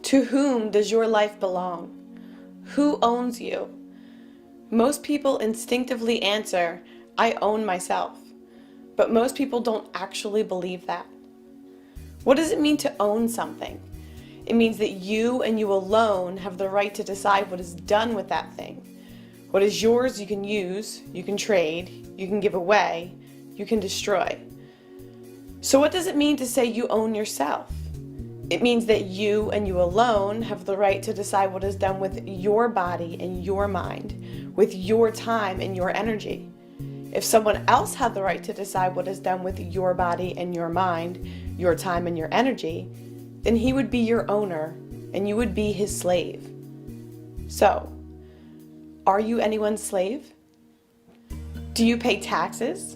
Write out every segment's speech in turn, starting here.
To whom does your life belong? Who owns you? Most people instinctively answer, I own myself. But most people don't actually believe that. What does it mean to own something? It means that you and you alone have the right to decide what is done with that thing. What is yours you can use, you can trade, you can give away, you can destroy. So what does it mean to say you own yourself? It means that you and you alone have the right to decide what is done with your body and your mind, with your time and your energy. If someone else had the right to decide what is done with your body and your mind, your time and your energy, then he would be your owner and you would be his slave. So, are you anyone's slave? Do you pay taxes?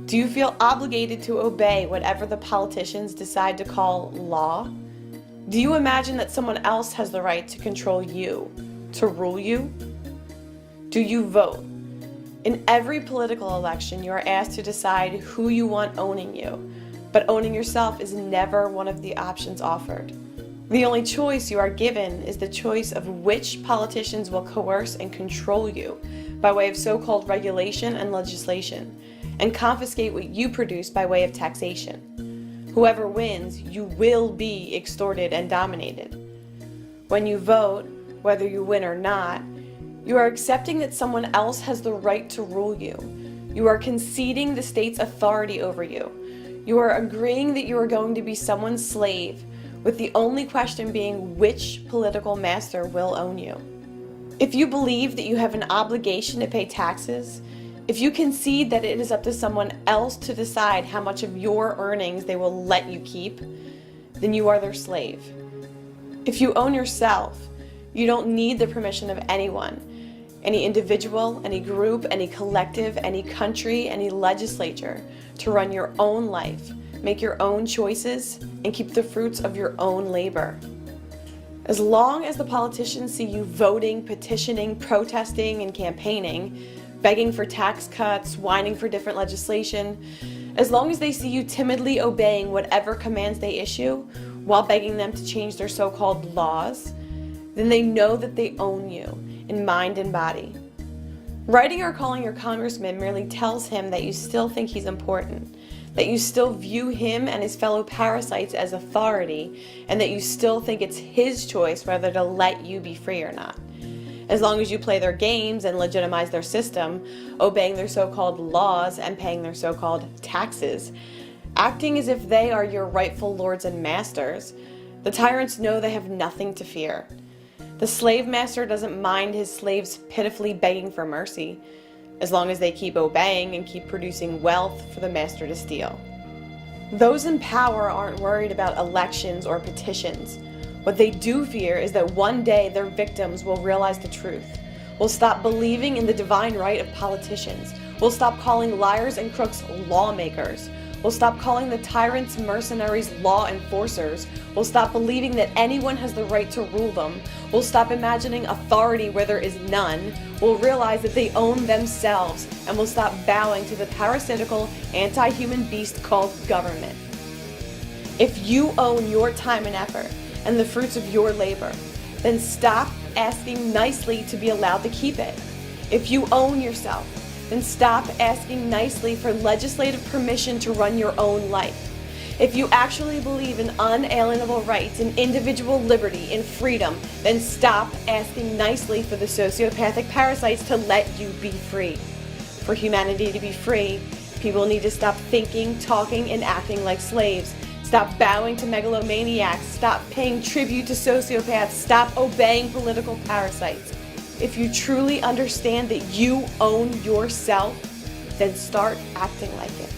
Do you feel obligated to obey whatever the politicians decide to call law? Do you imagine that someone else has the right to control you, to rule you? Do you vote? In every political election, you are asked to decide who you want owning you, but owning yourself is never one of the options offered. The only choice you are given is the choice of which politicians will coerce and control you by way of so-called regulation and legislation, and confiscate what you produce by way of taxation. Whoever wins, you will be extorted and dominated. When you vote, whether you win or not, you are accepting that someone else has the right to rule you. You are conceding the state's authority over you. You are agreeing that you are going to be someone's slave, with the only question being which political master will own you. If you believe that you have an obligation to pay taxes, if you concede that it is up to someone else to decide how much of your earnings they will let you keep, then you are their slave. If you own yourself, you don't need the permission of anyone, any individual, any group, any collective, any country, any legislature, to run your own life, make your own choices, and keep the fruits of your own labor. As long as the politicians see you voting, petitioning, protesting, and campaigning, begging for tax cuts, whining for different legislation, as long as they see you timidly obeying whatever commands they issue while begging them to change their so-called laws, then they know that they own you in mind and body. Writing or calling your congressman merely tells him that you still think he's important, that you still view him and his fellow parasites as authority, and that you still think it's his choice whether to let you be free or not. As long as you play their games and legitimize their system, obeying their so-called laws and paying their so-called taxes, acting as if they are your rightful lords and masters, the tyrants know they have nothing to fear. The slave master doesn't mind his slaves pitifully begging for mercy, as long as they keep obeying and keep producing wealth for the master to steal. Those in power aren't worried about elections or petitions. What they do fear is that one day their victims will realize the truth, will stop believing in the divine right of politicians, will stop calling liars and crooks lawmakers, will stop calling the tyrants, mercenaries, law enforcers, will stop believing that anyone has the right to rule them, will stop imagining authority where there is none, will realize that they own themselves, and will stop bowing to the parasitical, anti-human beast called government. If you own your time and effort, and the fruits of your labor, then stop asking nicely to be allowed to keep it. If you own yourself, then stop asking nicely for legislative permission to run your own life. If you actually believe in unalienable rights and individual liberty and freedom, then stop asking nicely for the sociopathic parasites to let you be free. For humanity to be free, people need to stop thinking, talking, and acting like slaves. Stop bowing to megalomaniacs, stop paying tribute to sociopaths, stop obeying political parasites. If you truly understand that you own yourself, then start acting like it.